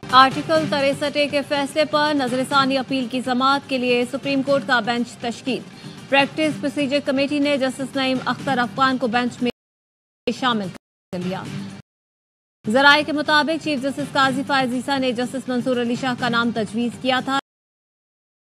Article 63 के फैसले पर नजरसानी अपील की समाअत के लिए सुप्रीम कोर्ट का बेंच तश्कील। प्रैक्टिस प्रोसीजर कमेटी ने जस्टिस नईम अख्तर अफगान को बेंच में शामिल कर लिया। जराये के मुताबिक चीफ जस्टिस काजी फायज ईसा ने जस्टिस मंसूर अली शाह का नाम तजवीज किया था,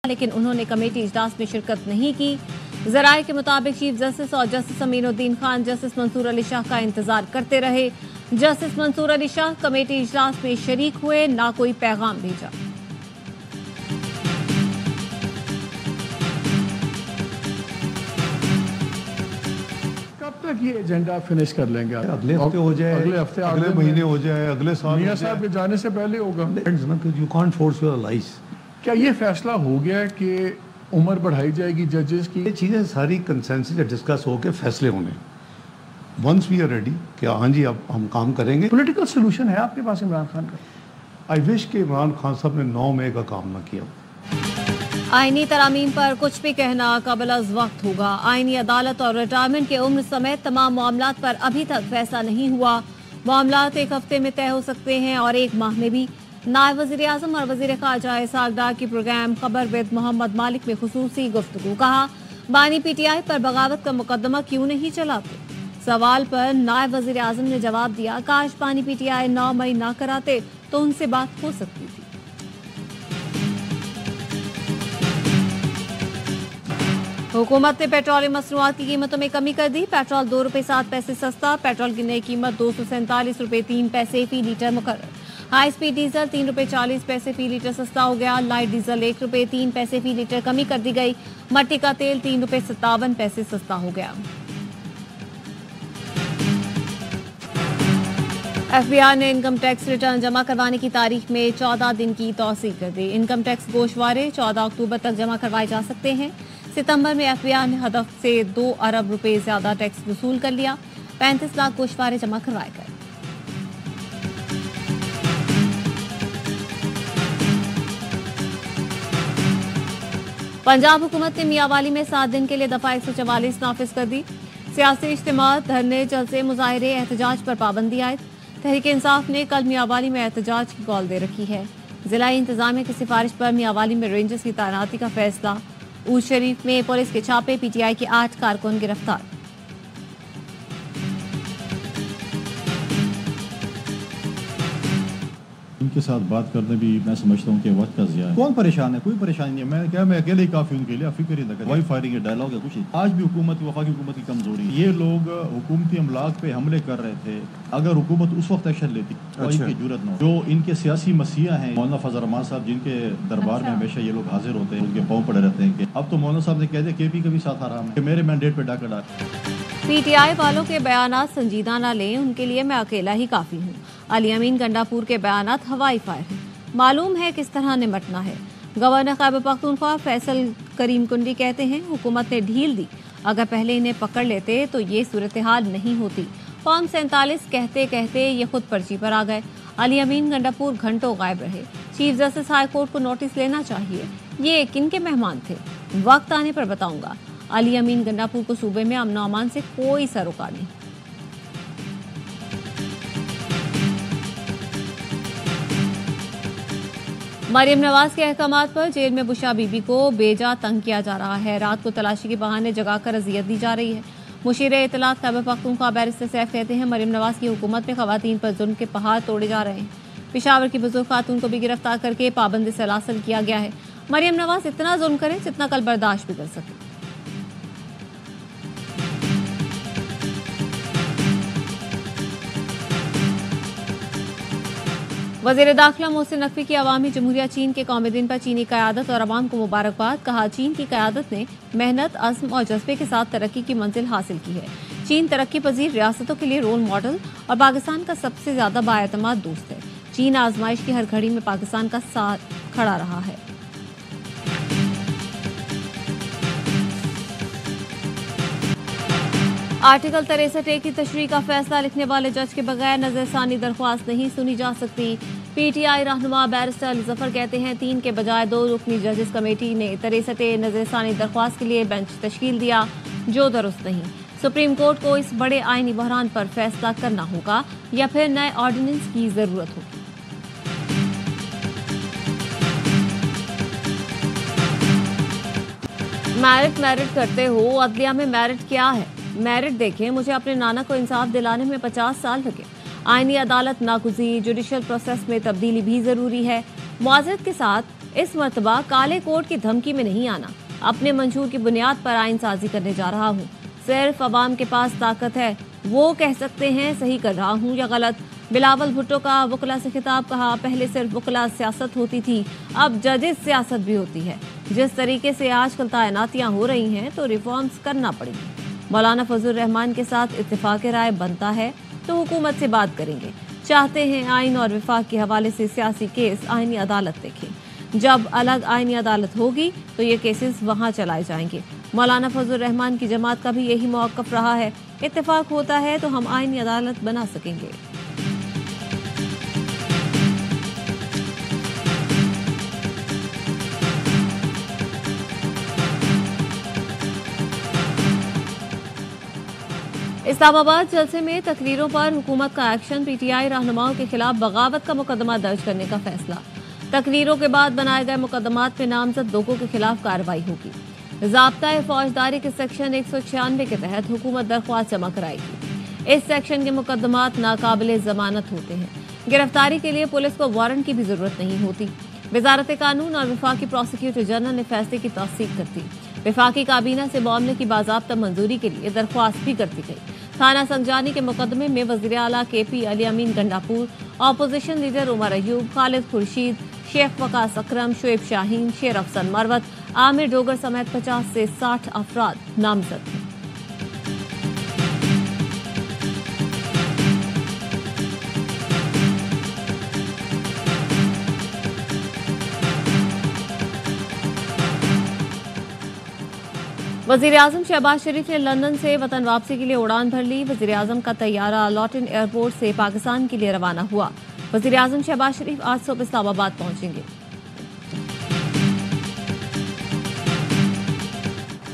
लेकिन उन्होंने कमेटी इजलास में शिरकत नहीं की। जराये के मुताबिक चीफ जस्टिस और जस्टिस अमीनुद्दीन खान जस्टिस मंसूर अली शाह का इंतजार करते रहे। जस्टिस मंसूर अली शाह कमेटी इजलास में शरीक हुए, ना कोई पैगाम भेजा। कब तक ये एजेंडा फिनिश कर लेंगे? अगले हफ्ते हो जाए, अगले हफ्ते, अगले महीने हो जाए, अगले साल मियां साहब के जाने से पहले होगा। You can't force your life. क्या ये फैसला हो गया कि उम्र बढ़ाई जाएगी जजेस की? ये चीज़ें सारी कंसेंसस डिस्कस होकर फैसले होने। वंस वी आर रेडी कि हाँ जी अब हम काम करेंगे। पॉलिटिकल सोल्यूशन है आपके पास इमरान खान का? आई विश कि इमरान खान साहब ने 9 मई का काम ना किया। आईनी तरामीम पर कुछ भी कहना कबल अज वक्त होगा। आईनी अदालत और रिटायरमेंट के उम्र समेत तमाम मामलात पर अभी तक फैसला नहीं हुआ। मामलात एक हफ्ते में तय हो सकते हैं और एक माह में भी। नायब वज़ीर आज़म और वज़ीर ख़ारजा इसहाक़ डार की प्रोग्राम खबर विद मोहम्मद मालिक में खुसूसी गुफ्तगू। कहा, बानी पीटीआई पर बगावत का मुकदमा क्यों नहीं चलाते? सवाल पर नायब वज़ीर आज़म ने जवाब दिया, काश बानी पीटीआई 9 मई ना कराते तो उनसे बात हो सकती थी। हुकूमत ने पेट्रोलियम मसनूआत की कीमतों में कमी कर दी। पेट्रोल 2 रुपये 7 पैसे सस्ता। पेट्रोल की नई कीमत 247 रुपये 3 पैसे फी लीटर मुकर्रर। हाई स्पीड डीजल 3 रुपये 40 पैसे फी लीटर सस्ता हो गया। लाइट डीजल 1 रुपये 3 पैसे फी लीटर कमी कर दी गई। मट्टी का तेल 3 रुपये 57 पैसे सस्ता हो गया। FBI ने इनकम टैक्स रिटर्न जमा करवाने की तारीख में 14 दिन की तौसीक कर दी। इनकम टैक्स गोशवारे 14 अक्टूबर तक जमा करवाए जा सकते हैं। सितंबर में FBI ने हदफ से 2 अरब रुपए ज्यादा टैक्स वसूल कर लिया। 35 लाख गोशवारे जमा करवाए गए। पंजाब हुकूमत ने मियांवाली में 7 दिन के लिए दफा 144 नाफिज कर दी। सियासी इज्तिमात, धरने, जलसे, मुजाहरे, एहतजाज पर पाबंदी आयद। तहरीक इंसाफ ने कल मियांवाली में एहतजाज की कॉल दे रखी है। जिला इंतजामिया की सिफारिश पर मियांवाली में रेंजर्स की तैनाती का फैसला। ऊज शरीफ में पुलिस के छापे, पीटीआई के 8 कारकुन गिरफ्तार। उनके साथ बात करने भी मैं समझता हूँ कि वक्त का ज़िया है। कौन परेशान है? कोई परेशानी नहीं है। मैं अकेले ही काफ़ी उनके लिए, फिक्र ही ना करें। वाई फायरिंग है, डायलॉग है, कुछ नहीं। आज भी हुकूमत, वफाकी हुकूमत की कमजोरी है। ये लोग हुकूमती अमलाक पे हमले कर रहे थे। अगर हुकूमत उस वक्त एक्शन लेती तो इनकी जरूरत न हो। जो इनके सियासी मसीहा हैं, मौलाना फजल रहमान साहब, जिनके दरबार में हमेशा ये लोग हाजिर होते हैं, उनके पाँव पड़े रहते हैं कि अब तो मौलाना साहब ने कह दिया KP का भी साथ आ रहा है कि मेरे मैंडेट पे डाका डाल। पीटीआई वालों के बयानात संजीदा न लें, उनके लिए मैं अकेला ही काफी हूँ। अली अमीन गंडापुर के बयानात हवाई फायर हैं। मालूम है किस तरह निमटना है। गवर्नर खैबर पख्तूनख्वा फैसल करीम कुंडी कहते हैं, हुकूमत ने ढील दी। अगर पहले इन्हें पकड़ लेते तो ये सूरत हाल नहीं होती। फॉर्म 47 कहते कहते ये खुद पर्ची पर आ गए। अली अमीन गंडापुर घंटों गायब रहे। चीफ जस्टिस हाई कोर्ट को नोटिस लेना चाहिए। ये किन के मेहमान थे? वक्त आने पर बताऊंगा। अली अमीन गंडापुर को सूबे में अमन अमान से कोई सरोकार नहीं। मरियम नवाज के अहकामात पर जेल में बुशा बीबी को बेजा तंग किया जा रहा है। रात को तलाशी के बहाने जगाकर अजियत दी जा रही है। मुशीर इत्तलात खैबर पख्तूनख्वा बैरिस्टर सैफ कहते हैं, मरियम नवाज की हुकूमत में खवातीन पर जुल्म के पहाड़ तोड़े जा रहे हैं। पेशावर की बुजुर्ग खातून को भी गिरफ्तार करके पाबंदी सलासल किया गया है। मरियम नवाज इतना जुल्म करें जितना कल बर्दाश्त भी कर सके। वज़ीर दाखिला मोहसिन नकवी की अवामी जमहूरिया चीन के कौमी दिन पर चीनी क़यादत और अवाम को मुबारकबाद। कहा, चीन की क़यादत ने मेहनत, अज़्म और जज्बे के साथ तरक्की की मंजिल हासिल की है। चीन तरक्की पजीर रियासतों के लिए रोल मॉडल और पाकिस्तान का सबसे ज्यादा बाएतमाद दोस्त है। चीन आजमाइश की हर घड़ी में पाकिस्तान का साथ खड़ा रहा है। आर्टिकल 63 की तशरीह का फैसला लिखने वाले जज के बगैर नजरसानी दरख्वास्त नहीं सुनी जा सकती। पीटीआई रहनुमा बैरिस्टर अली जफर कहते हैं, 3 के बजाय 2 रुकनी जजेस कमेटी ने 63 नजरसानी दरख्वास्त के लिए बेंच तश्कील दिया, जो दुरुस्त नहीं। सुप्रीम कोर्ट को इस बड़े आईनी बहरान पर फैसला करना होगा या फिर नए ऑर्डिनेंस की जरूरत होगी। मेरिट करते हो, अदलिया में मेरिट क्या है? मेरिट देखें, मुझे अपने नाना को इंसाफ दिलाने में 50 साल लगे। आईनी अदालत नागुज़ीर, जुडिशल प्रोसेस में तब्दीली भी ज़रूरी है। मुआज़रत के साथ इस मरतबा काले कोर्ट की धमकी में नहीं आना। अपने मंशूर की बुनियाद पर आइन साजी करने जा रहा हूँ। सिर्फ अवाम के पास ताकत है, वो कह सकते हैं सही कर रहा हूँ या गलत। बिलावल भुट्टो का वकला से खिताब कहा, पहले सिर्फ वकला सियासत होती थी, अब जजेस सियासत भी होती है। जिस तरीके से आजकल तैनातियाँ हो रही हैं तो रिफॉर्म्स करना पड़ेगी। मौलाना फजल रहमान के साथ इत्तेफाक राय बनता है तो हुकूमत से बात करेंगे। चाहते हैं आइन और विफाक के हवाले से सियासी केस आईनी अदालत देखें। जब अलग आईनी अदालत होगी तो ये केसेस वहाँ चलाए जाएंगे। मौलाना फजल रहमान की जमात का भी यही मौक़िफ़ रहा है। इत्तेफाक होता है तो हम आईनी अदालत बना सकेंगे। इस्लामाबाद जलसे में तकरीरों पर हुकूमत का एक्शन, पीटीआई रहनुमाओं के खिलाफ बगावत का मुकदमा दर्ज करने का फैसला। तकरीरों के बाद बनाए गए मुकदमात में नामजद लोगों के खिलाफ कार्रवाई होगी। ज़ाब्ता फौजदारी के सेक्शन 196 के तहत हुकूमत दरख्वास्त जमा कराएगी। इस सेक्शन के मुकदमात नाकाबिले जमानत होते हैं। गिरफ्तारी के लिए पुलिस को वारंट की भी जरूरत नहीं होती। वजारत कानून और विफाकी प्रोसिक्यूटर जनरल ने फैसले की तस्दीक कर दी। विफाकी काबीना से मामले की बाज़ाब्ता मंजूरी के लिए दरख्वास्त भी कर दी गई। थाना संजानी के मुकदमे में वज़ीर आला KP अली अमीन गंडापुर, अपोजिशन लीडर उमर अयूब, खालिद खुर्शीद, शेख वकास अकरम, शुएब शाहीन, शेर अफसन मरवत, आमिर डोगर समेत 50 से 60 अफराद नामजद हैं। वज़ीर आज़म शहबाज शरीफ ने लंदन से वतन वापसी के लिए उड़ान भर ली। वज़ीर आज़म का तैयारा लॉटन एयरपोर्ट से पाकिस्तान के लिए रवाना हुआ। वज़ीर आज़म शहबाज शरीफ आज सुबह इस्लामाबाद पहुंचेंगे।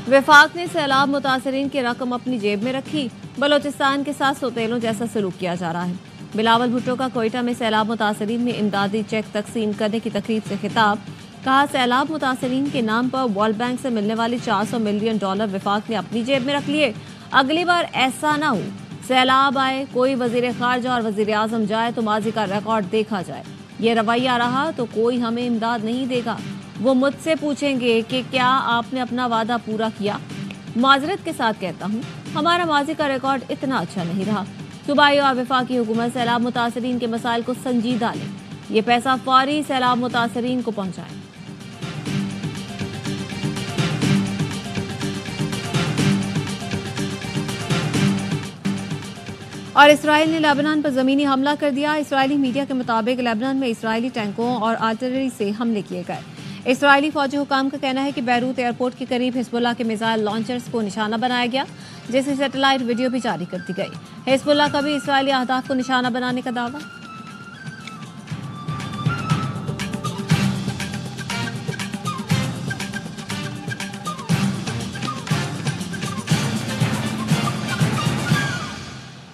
वफाक ने सैलाब मुतासरीन की रकम अपनी जेब में रखी। बलोचिस्तान के साथ सौतेलों जैसा सलूक किया जा रहा है। बिलावल भुट्टो का कोयटा में सैलाब मुतासरीन में इमदादी चेक तकसीम करने की तकरीब से खिताब। कहा, सैलाब मुतासरीन के नाम पर वर्ल्ड बैंक से मिलने वाले $400 मिलियन वफाक ने अपनी जेब में रख लिए। अगली बार ऐसा ना हो, सैलाब आए, कोई वजीर खारजा और वजीर आजम जाए तो माजी का रिकॉर्ड देखा जाए। ये रवैया रहा तो कोई हमें इमदाद नहीं देगा। वो मुझसे पूछेंगे कि क्या आपने अपना वादा पूरा किया। माजरत के साथ कहता हूँ, हमारा माजी का रिकॉर्ड इतना अच्छा नहीं रहा। सूबाई और वफाकी हुकूमत सैलाब मुतासरीन के मसाइल को संजीदा लें। ये पैसा फौरी सैलाब मुतासरीन को पहुँचाएं। और इसराइल ने लेबनान पर ज़मीनी हमला कर दिया। इसराइली मीडिया के मुताबिक लेबनान में इसराइली टैंकों और आर्टिलरी से हमले किए गए। इसराइली फौजी हुकाम का कहना है कि बैरूत एयरपोर्ट के करीब हिजबुल्लाह के मिसाइल लॉन्चर्स को निशाना बनाया गया, जिसकी सैटेलाइट वीडियो भी जारी कर दी गई। हिजबुल्लाह का भी इसराइली अहदाफ को निशाना बनाने का दावा।